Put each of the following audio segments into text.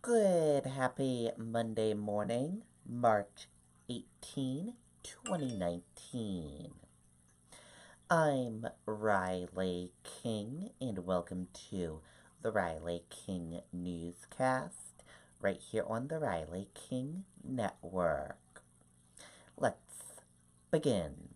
Good, happy Monday morning, March 18, 2019. I'm Riley King, and welcome to the Riley King Newscast, right here on the Riley King Network. Let's begin.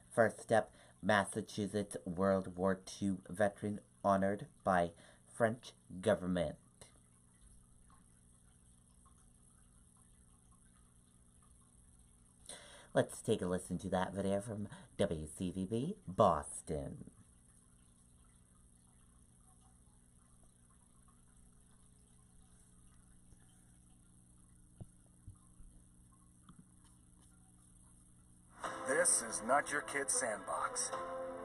First up, Massachusetts World War II veteran honored by French government. Let's take a listen to that video from WCVB Boston. This is not your kid's sandbox.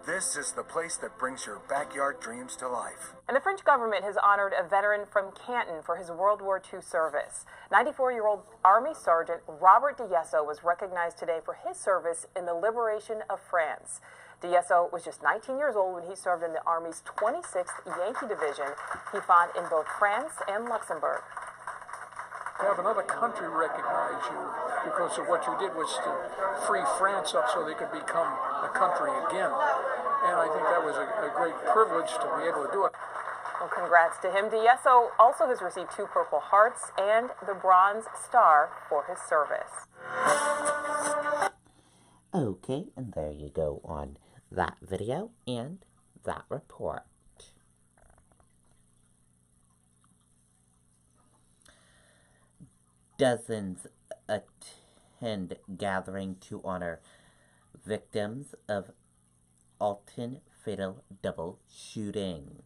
This is the place that brings your backyard dreams to life. And the French government has honored a veteran from Canton for his World War II service. 94-year-old Army Sergeant Robert D'Yesso was recognized today for his service in the liberation of France. D'Yesso was just 19 years old when he served in the Army's 26th Yankee Division. He fought in both France and Luxembourg. To have another country recognize you because of what you did was to free France up so they could become a country again. And I think that was a great privilege to be able to do it. Well, congrats to him. D'Yesso also has received 2 Purple Hearts and the Bronze Star for his service. Okay, and there you go on that video and that report. Dozens attend gathering to honor victims of Alton fatal double shooting.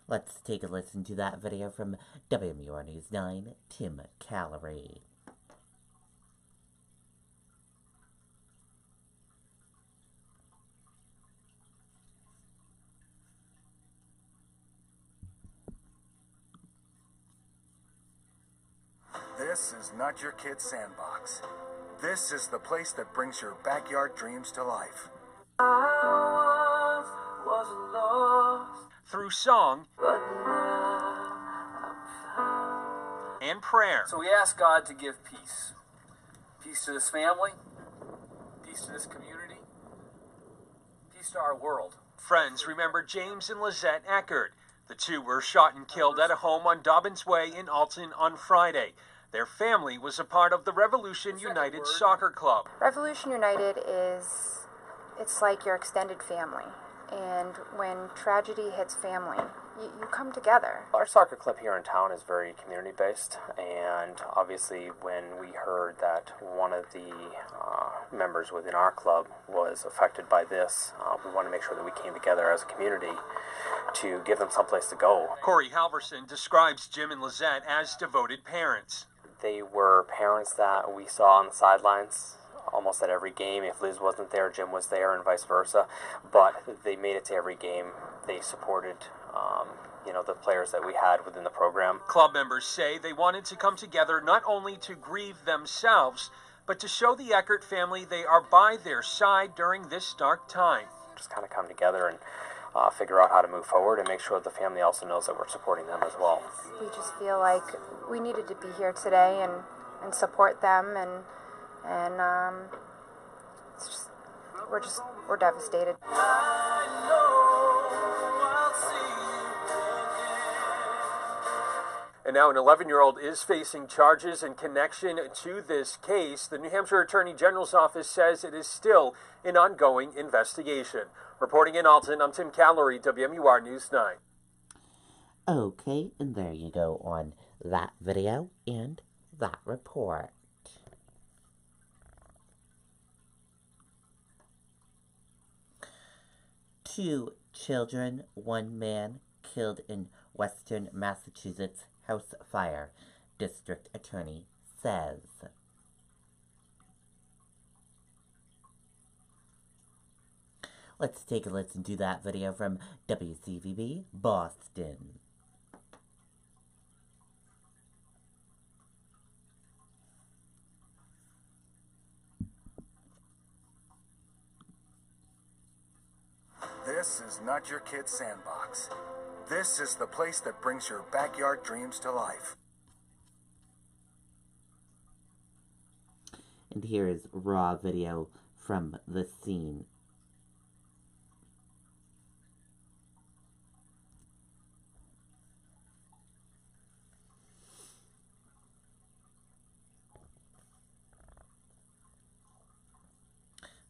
Let's take a listen to that video from WMUR News 9, Tim Callery. This is not your kid's sandbox. This is the place that brings your backyard dreams to life. I was lost through song but now I'm found. And prayer. So we ask God to give peace. Peace to this family, peace to this community, peace to our world. Friends remember James and Lizette Eckert. The two were shot and killed at a home on Dobbins Way in Alton on Friday. Their family was a part of the Revolution United Soccer Club. Revolution United it's like your extended family. And when tragedy hits family, you come together. Our soccer club here in town is very community-based, and obviously when we heard that one of the members within our club was affected by this, we want to make sure that we came together as a community to give them someplace to go. Corey Halverson describes Jim and Lizette as devoted parents. They were parents that we saw on the sidelines almost at every game. If Liz wasn't there, Jim was there, and vice versa. But they made it to every game. They supported, the players that we had within the program. Club members say they wanted to come together not only to grieve themselves, but to show the Eckert family they are by their side during this dark time. Just kind of come together and figure out how to move forward and make sure the family also knows that we're supporting them as well. We just feel like we needed to be here today and support them, and it's just we're devastated. And now an 11-year-old is facing charges in connection to this case. The New Hampshire Attorney General's office says it is still an ongoing investigation. Reporting in Alton, I'm Tim Callery, WMUR News 9. Okay, and there you go on that video and that report. Two children, one man killed in Western Massachusetts house fire, District Attorney says. Let's take a listen to that video from WCVB Boston. This is not your kid's sandbox. This is the place that brings your backyard dreams to life. And here is raw video from the scene.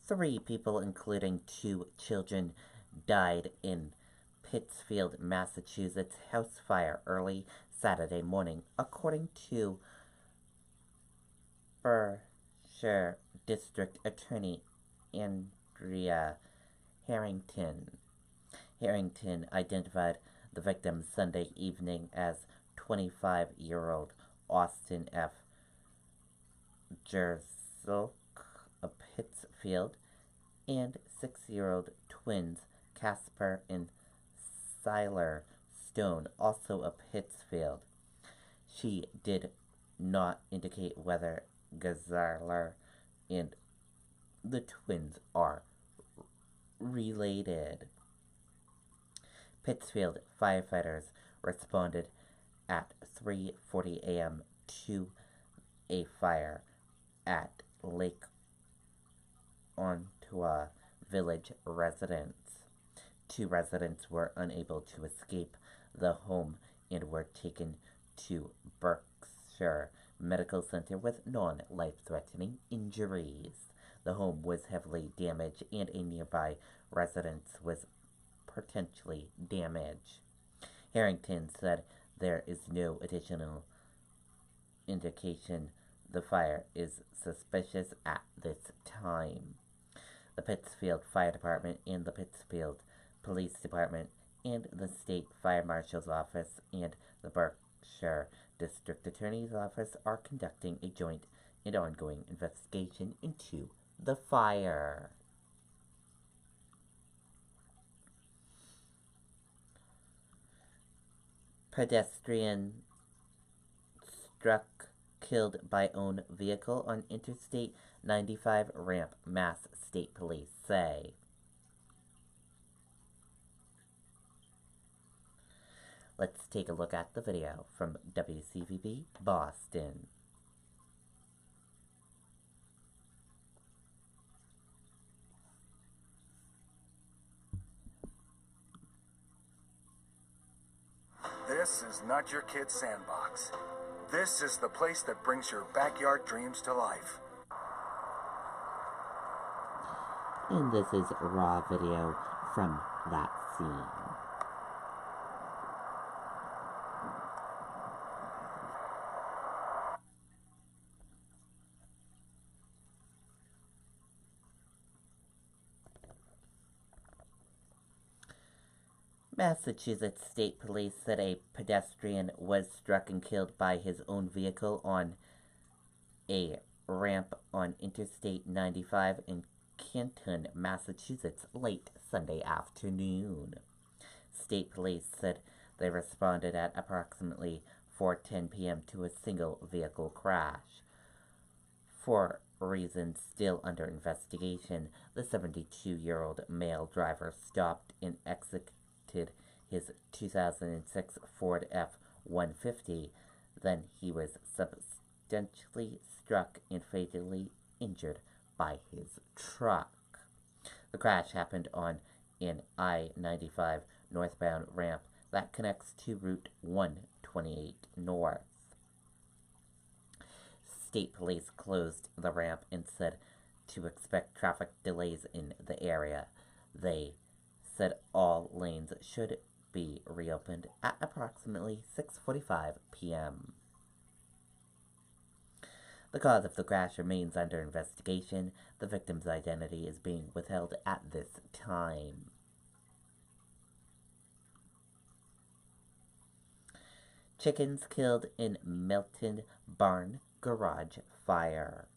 Three people, including 2 children, died in Pittsfield, Massachusetts house fire early Saturday morning, according to Berkshire District Attorney Andrea Harrington. Harrington identified the victim Sunday evening as 25-year-old Austin F. Jerzilk of Pittsfield and 6-year-old twins Casper and Siler Stone, also of Pittsfield. She did not indicate whether Gazarler and the twins are related. Pittsfield firefighters responded at 3:40 a.m. to a fire at Lake Ontoa Village residence. 2 residents were unable to escape the home and were taken to Berkshire Medical Center with non-life-threatening injuries. The home was heavily damaged and a nearby residence was potentially damaged. Harrington said there is no additional indication the fire is suspicious at this time. The Pittsfield Fire Department and the Pittsfield Police Department and the State Fire Marshal's Office and the Berkshire District Attorney's Office are conducting a joint and ongoing investigation into the fire. Pedestrian struck, killed by own vehicle on Interstate 95 ramp, Mass State Police say. Let's take a look at the video from WCVB Boston. This is not your kid's sandbox. This is the place that brings your backyard dreams to life. And this is raw video from that scene. Massachusetts State Police said a pedestrian was struck and killed by his own vehicle on a ramp on Interstate 95 in Canton, Massachusetts, late Sunday afternoon. State Police said they responded at approximately 4:10 p.m. to a single vehicle crash. For reasons still under investigation, the 72-year-old male driver stopped and exited his 2006 Ford F-150. Then he was substantially struck and fatally injured by his truck. The crash happened on an I-95 northbound ramp that connects to Route 128 North. State Police closed the ramp and said to expect traffic delays in the area. They said all lanes should be reopened at approximately 6:45 p.m. The cause of the crash remains under investigation. The victim's identity is being withheld at this time. Chickens killed in Milton barn garage fire.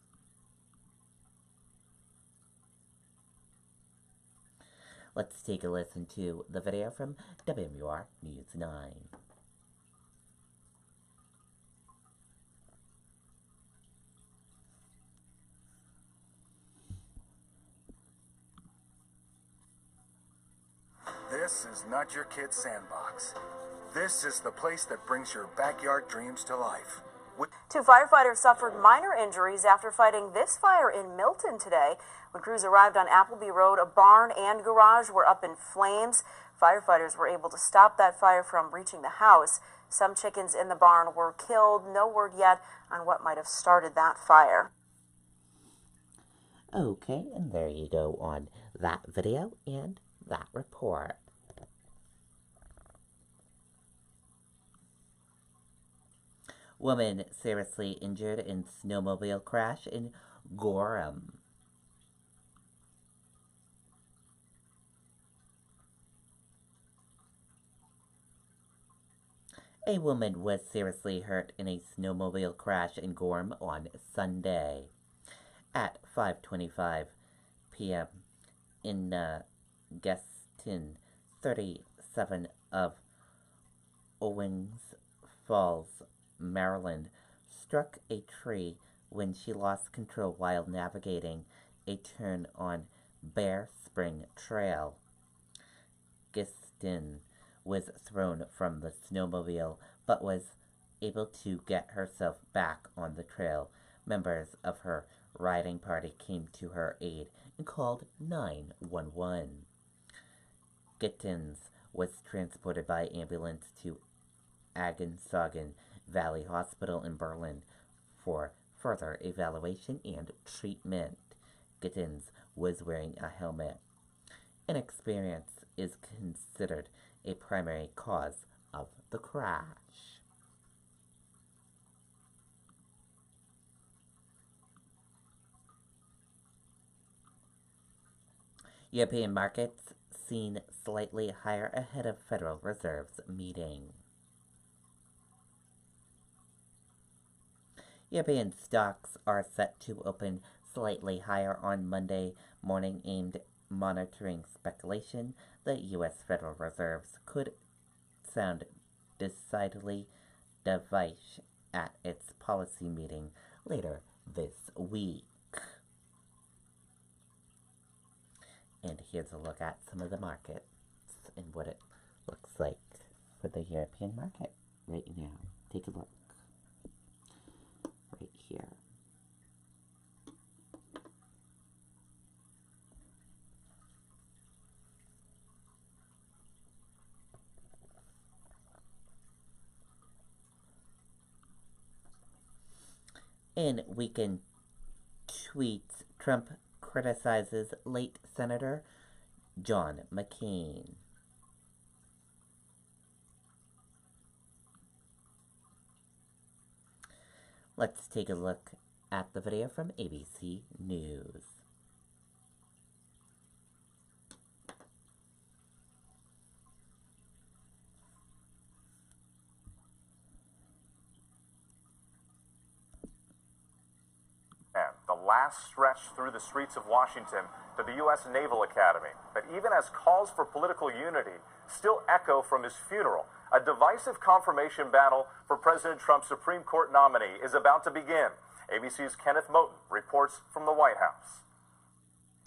Let's take a listen to the video from WMUR News 9. This is not your kid's sandbox. This is the place that brings your backyard dreams to life. Two firefighters suffered minor injuries after fighting this fire in Milton today. When crews arrived on Appleby Road, a barn and garage were up in flames. Firefighters were able to stop that fire from reaching the house. Some chickens in the barn were killed. No word yet on what might have started that fire. Okay, and there you go on that video and that report. Woman seriously injured in snowmobile crash in Gorham. A woman was seriously hurt in a snowmobile crash in Gorham on Sunday at 5:25 p.m. in Gaston, 37 of Owings Falls, Maryland, struck a tree when she lost control while navigating a turn on Bear Spring Trail. Gaston was thrown from the snowmobile but was able to get herself back on the trail. Members of her riding party came to her aid and called 911. Gittins was transported by ambulance to Agensagen Valley Hospital in Berlin for further evaluation and treatment. Gittins was wearing a helmet. Inexperience is considered a primary cause of the crash. European markets seen slightly higher ahead of Federal Reserve's meeting. European stocks are set to open slightly higher on Monday morning, aimed monitoring speculation that U.S. Federal Reserve could sound decidedly dovish at its policy meeting later this week. And here's a look at some of the markets and what it looks like for the European market right now. Take a look. Right here. In weekend tweets, Trump criticizes late Senator John McCain. Let's take a look at the video from ABC News. And the last stretch through the streets of Washington to the U.S. Naval Academy. But even as calls for political unity still echo from his funeral, a divisive confirmation battle for President Trump's Supreme Court nominee is about to begin. ABC's Kenneth Moten reports from the White House.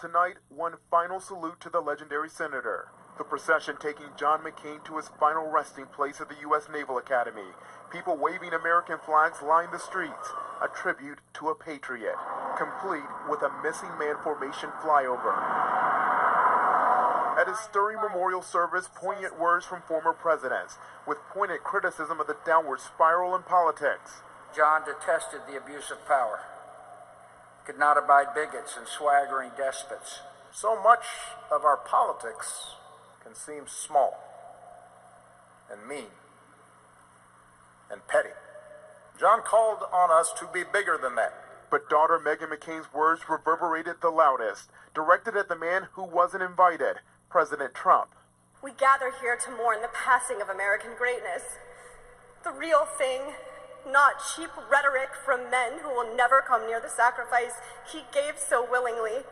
Tonight, one final salute to the legendary senator. The procession taking John McCain to his final resting place at the U.S. Naval Academy. People waving American flags line the streets, a tribute to a patriot, complete with a missing man formation flyover. At his stirring memorial service, poignant words from former presidents, with pointed criticism of the downward spiral in politics. John detested the abuse of power, could not abide bigots and swaggering despots. So much of our politics can seem small and mean and petty. John called on us to be bigger than that. But daughter Meghan McCain's words reverberated the loudest, directed at the man who wasn't invited, President Trump. We gather here to mourn the passing of American greatness. The real thing, not cheap rhetoric from men who will never come near the sacrifice he gave so willingly.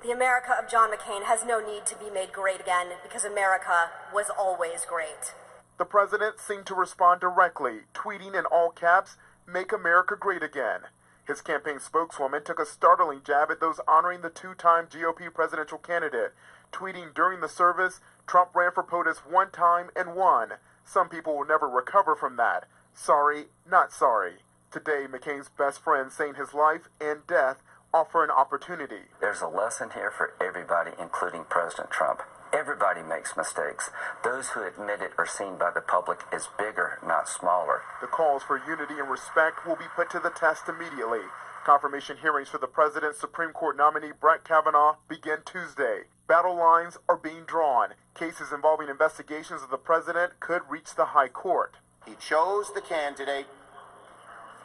The America of John McCain has no need to be made great again because America was always great. The president seemed to respond directly, tweeting in all caps, "Make America Great Again." His campaign spokeswoman took a startling jab at those honoring the two-time GOP presidential candidate, Tweeting during the service, Trump ran for POTUS one time and won. Some people will never recover from that. Sorry, not sorry. Today, McCain's best friend saying his life and death offer an opportunity. There's a lesson here for everybody, including President Trump. Everybody makes mistakes. Those who admit it are seen by the public as bigger, not smaller. The calls for unity and respect will be put to the test immediately. Confirmation hearings for the president's Supreme Court nominee Brett Kavanaugh begin Tuesday. Battle lines are being drawn. Cases involving investigations of the president could reach the high court. He chose the candidate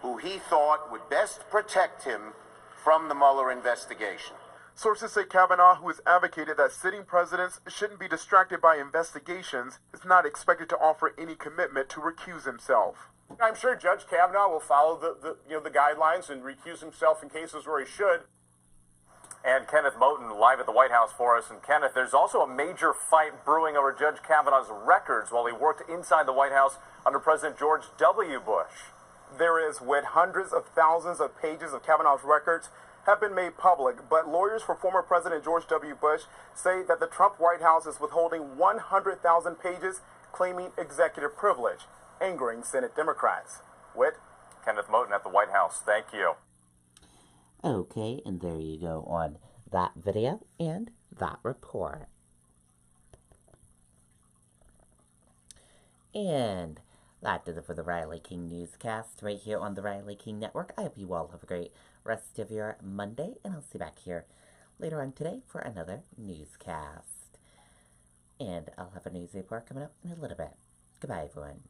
who he thought would best protect him from the Mueller investigation. Sources say Kavanaugh, who has advocated that sitting presidents shouldn't be distracted by investigations, is not expected to offer any commitment to recuse himself. I'm sure Judge Kavanaugh will follow the guidelines and recuse himself in cases where he should. And Kenneth Moten live at the White House for us. And Kenneth, there's also a major fight brewing over Judge Kavanaugh's records while he worked inside the White House under President George W. Bush. There is, with hundreds of thousands of pages of Kavanaugh's records have been made public, but lawyers for former President George W. Bush say that the Trump White House is withholding 100,000 pages, claiming executive privilege, angering Senate Democrats. Whit? Kenneth Moten at the White House. Thank you. Okay, and there you go on that video and that report. And that does it for the Riley King Newscast right here on the Riley King Network. I hope you all have a great rest of your Monday, and I'll see you back here later on today for another newscast. And I'll have a news report coming up in a little bit. Goodbye, everyone.